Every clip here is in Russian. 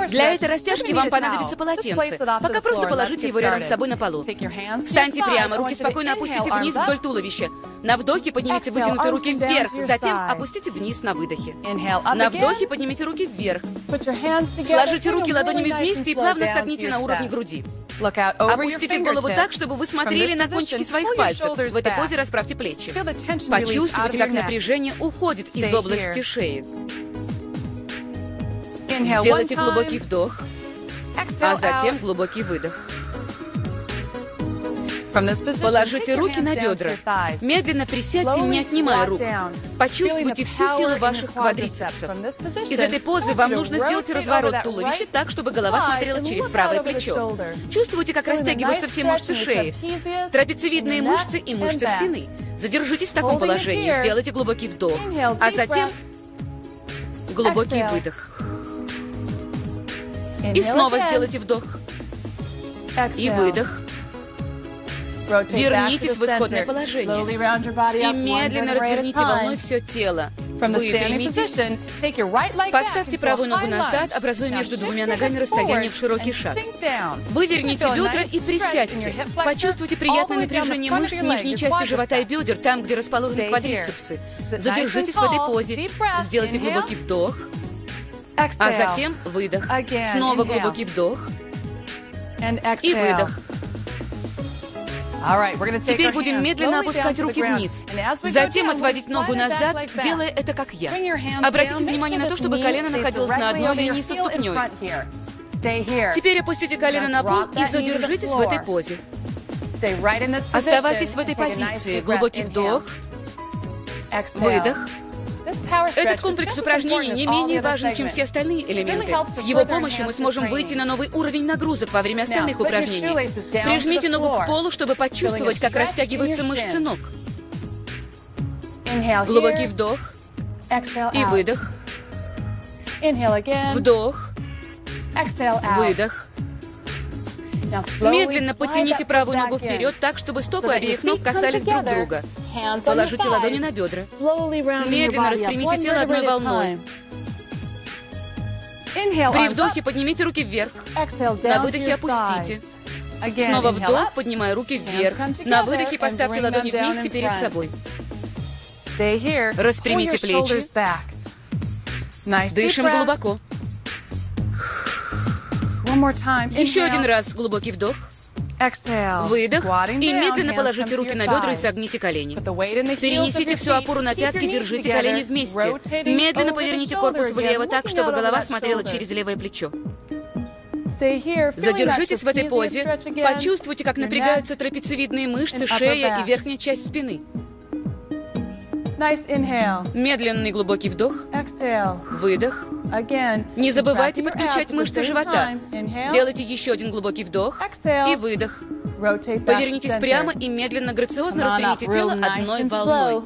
Для этой растяжки вам понадобится полотенце. Пока просто положите его рядом с собой на полу. Встаньте прямо, руки спокойно опустите вниз вдоль туловища. На вдохе поднимите вытянутые руки вверх, затем опустите вниз на выдохе. На вдохе поднимите руки вверх. Сложите руки ладонями вместе и плавно согните на уровне груди. Опустите голову так, чтобы вы смотрели на кончики своих пальцев. В этой позе расправьте плечи. Почувствуйте, как напряжение уходит из области шеи. Сделайте глубокий вдох, а затем глубокий выдох. Положите руки на бедра. Медленно присядьте, не отнимая рук. Почувствуйте всю силу ваших квадрицепсов. Из этой позы вам нужно сделать разворот туловища так, чтобы голова смотрела через правое плечо. Чувствуйте, как растягиваются все мышцы шеи, трапециевидные мышцы и мышцы спины. Задержитесь в таком положении, сделайте глубокий вдох, а затем глубокий выдох. И снова сделайте вдох и выдох. Вернитесь в исходное положение и медленно разверните волной все тело. Выпрямитесь. Поставьте правую ногу назад, образуя между двумя ногами расстояние в широкий шаг. Выверните бедра и присядьте. Почувствуйте приятное напряжение мышц нижней части живота и бедер, там, где расположены квадрицепсы. Задержитесь в этой позе. Сделайте глубокий вдох, а затем выдох. Снова глубокий вдох и выдох. Теперь будем медленно опускать руки вниз. Затем отводить ногу назад, делая это как я. Обратите внимание на то, чтобы колено находилось на одной линии со ступней. Теперь опустите колено на пол и задержитесь в этой позе. Оставайтесь в этой позиции. Глубокий вдох, выдох. Этот комплекс упражнений не менее важен, чем все остальные элементы. С его помощью мы сможем выйти на новый уровень нагрузок во время остальных упражнений. Прижмите ногу к полу, чтобы почувствовать, как растягиваются мышцы ног. Глубокий вдох и выдох. Вдох, выдох. Медленно подтяните правую ногу вперед так, чтобы стопы обеих ног касались друг друга. Положите ладони на бедра. Медленно распрямите тело одной волной. При вдохе поднимите руки вверх. На выдохе опустите. Снова вдох, поднимая руки вверх. На выдохе поставьте ладони вместе перед собой. Распрямите плечи. Дышим глубоко. Еще один раз глубокий вдох, выдох, и медленно положите руки на бедра и согните колени. Перенесите всю опору на пятки, держите колени вместе. Медленно поверните корпус влево так, чтобы голова смотрела через левое плечо. Задержитесь в этой позе. Почувствуйте, как напрягаются трапециевидные мышцы, шея и верхняя часть спины. Медленный глубокий вдох, выдох. Не забывайте подключать мышцы живота. Делайте еще один глубокий вдох и выдох. Повернитесь прямо и медленно, грациозно распрямите тело одной волной.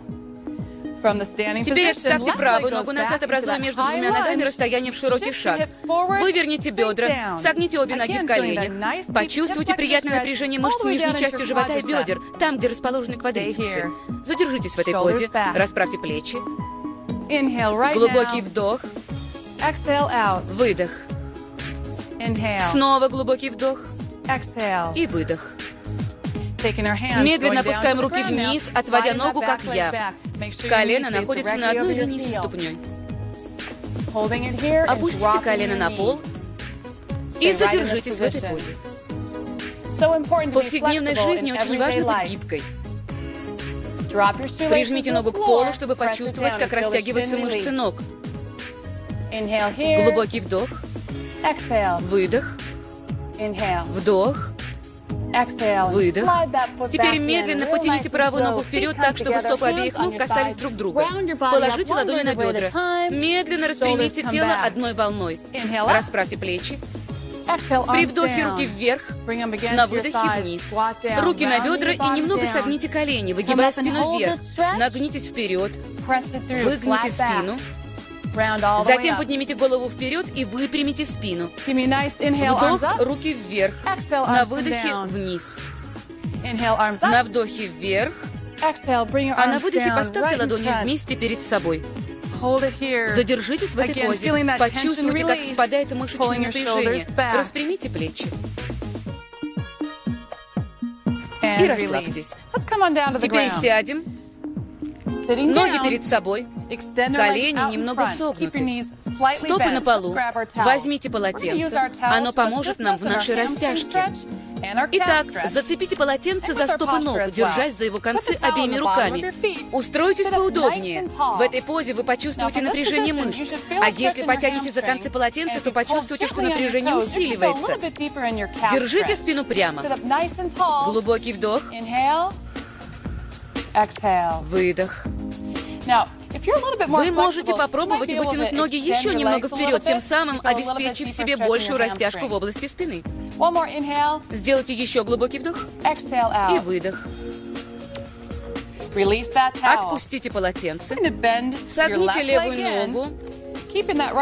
Теперь отставьте правую ногу назад, образуя между двумя ногами расстояние в широкий шаг. Выверните бедра, согните обе ноги в коленях. Почувствуйте приятное напряжение мышц нижней части живота и бедер, там, где расположены квадрицепсы. Задержитесь в этой позе, расправьте плечи. Глубокий вдох, выдох. Снова глубокий вдох и выдох. Медленно опускаем руки вниз, отводя ногу, как я. Колено находится на одной линии со ступней. Опустите колено на пол и задержитесь в этой позе. В повседневной жизни очень важно быть гибкой. Прижмите ногу к полу, чтобы почувствовать, как растягиваются мышцы ног. Глубокий вдох, выдох, вдох, выдох. Теперь медленно потяните правую ногу вперед так, чтобы стопы обеих ног касались друг друга. Положите ладони на бедра. Медленно распрямите тело одной волной. Расправьте плечи. При вдохе руки вверх, на выдохе вниз. Руки на бедра и немного согните колени, выгибая спину вверх. Нагнитесь вперед, выгните спину. Затем поднимите голову вперед и выпрямите спину. Вдох, руки вверх. На выдохе вниз. На вдохе вверх. А на выдохе поставьте ладони вместе перед собой. Задержитесь в этой позе. Почувствуйте, как спадает мышечное напряжение. Распрямите плечи. И расслабьтесь. Теперь сядем. Ноги перед собой. Колени немного согнуты. Стопы на полу. Возьмите полотенце. Оно поможет нам в нашей растяжке. Итак, зацепите полотенце за стопы ног, держась за его концы обеими руками. Устройтесь поудобнее. В этой позе вы почувствуете напряжение мышц. А если потянете за концы полотенца, то почувствуете, что напряжение усиливается. Держите спину прямо. Глубокий вдох. Выдох. Вы можете попробовать вытянуть ноги еще немного вперед, тем самым обеспечив себе большую растяжку в области спины. Сделайте еще глубокий вдох и выдох. Отпустите полотенце. Согните левую ногу.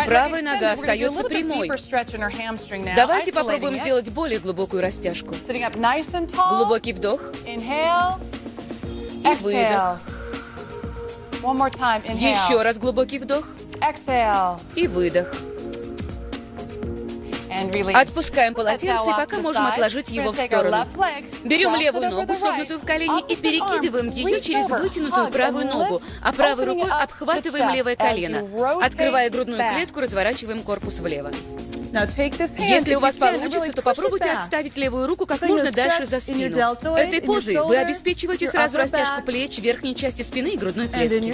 Правая нога остается прямой. Давайте попробуем сделать более глубокую растяжку. Глубокий вдох и выдох. Еще раз глубокий вдох и выдох. Отпускаем полотенце, и пока можем отложить его в сторону. Берем левую ногу, согнутую в колени, и перекидываем ее через вытянутую правую ногу, а правой рукой обхватываем левое колено. Открывая грудную клетку, разворачиваем корпус влево. Если у вас получится, то попробуйте отставить левую руку как можно дальше за спину. Этой позой вы обеспечиваете сразу растяжку плеч, верхней части спины и грудной клетки.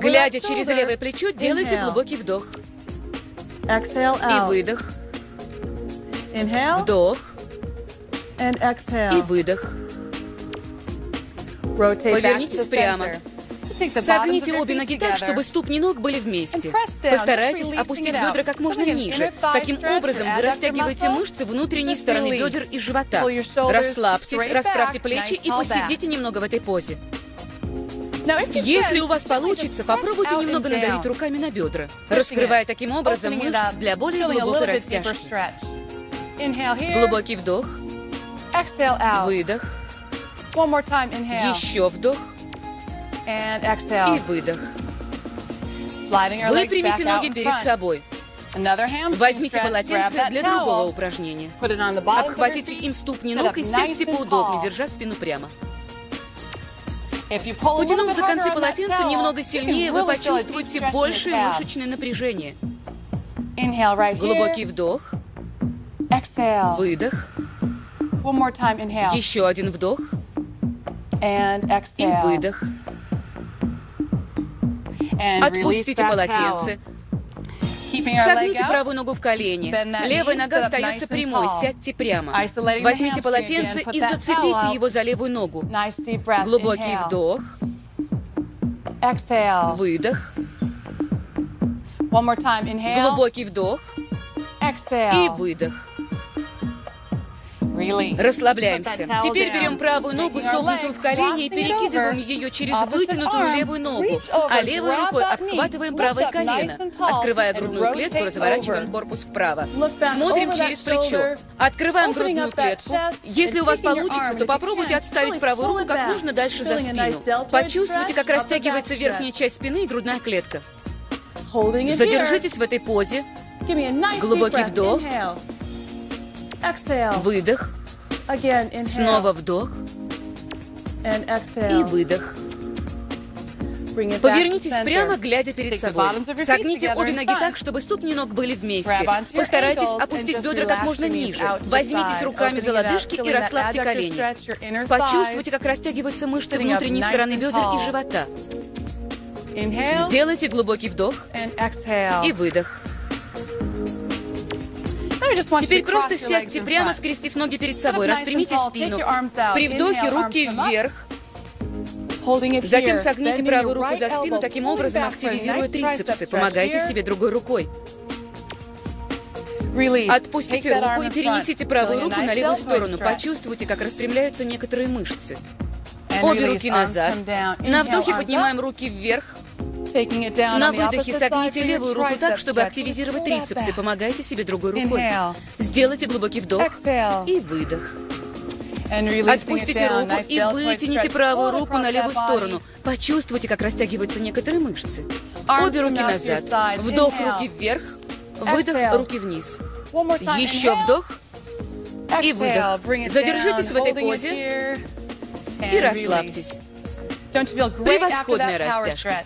Глядя через левое плечо, делайте глубокий вдох. И выдох. Вдох. И выдох. Повернитесь прямо. Согните обе ноги так, чтобы ступни ног были вместе. Постарайтесь опустить бедра как можно ниже. Таким образом, вы растягиваете мышцы внутренней стороны бедер и живота. Расслабьтесь, расправьте плечи и посидите немного в этой позе. Если у вас получится, попробуйте немного надавить руками на бедра, раскрывая таким образом мышцы для более глубокой растяжки. Глубокий вдох. Выдох. Еще вдох. И выдох. Выпрямите ноги перед собой. Возьмите полотенце для другого упражнения. Обхватите им ступни ног и сядьте поудобнее, держа спину прямо. Потянув за концы полотенца немного сильнее, вы почувствуете большее мышечное напряжение. Глубокий вдох. Выдох. Еще один вдох. И выдох. Отпустите полотенце. Согните правую ногу в колени. Левая нога остается прямой. Сядьте прямо. Возьмите полотенце и зацепите его за левую ногу. Глубокий вдох. Выдох. Глубокий вдох. И выдох. Расслабляемся. Теперь берем правую ногу, согнутую в колени, и перекидываем ее через вытянутую левую ногу, а левой рукой обхватываем правое колено. Открывая грудную клетку, разворачиваем корпус вправо. Смотрим через плечо. Открываем грудную клетку. Если у вас получится, то попробуйте отставить правую руку как можно дальше за спину. Почувствуйте, как растягивается верхняя часть спины и грудная клетка. Задержитесь в этой позе. Глубокий вдох. Выдох. Снова вдох. И выдох. Повернитесь прямо, глядя перед собой. Согните обе ноги так, чтобы ступни ног были вместе. Постарайтесь опустить бедра как можно ниже. Возьмитесь руками за лодыжки и расслабьте колени. Почувствуйте, как растягиваются мышцы внутренней стороны бедер и живота. Сделайте глубокий вдох и выдох. Теперь просто сядьте прямо, скрестив ноги перед собой. Распрямите спину. При вдохе руки вверх. Затем согните правую руку за спину, таким образом активизируя трицепсы. Помогайте себе другой рукой. Отпустите руку и перенесите правую руку на левую сторону. Почувствуйте, как распрямляются некоторые мышцы. Обе руки назад. На вдохе поднимаем руки вверх. На выдохе согните левую руку так, чтобы активизировать трицепсы. Помогайте себе другой рукой. Сделайте глубокий вдох и выдох. Отпустите руку и вытяните правую руку на левую сторону. Почувствуйте, как растягиваются некоторые мышцы. Обе руки назад. Вдох, руки вверх. Выдох, руки вниз. Еще вдох и выдох. Задержитесь в этой позе и расслабьтесь. Превосходная растяжка.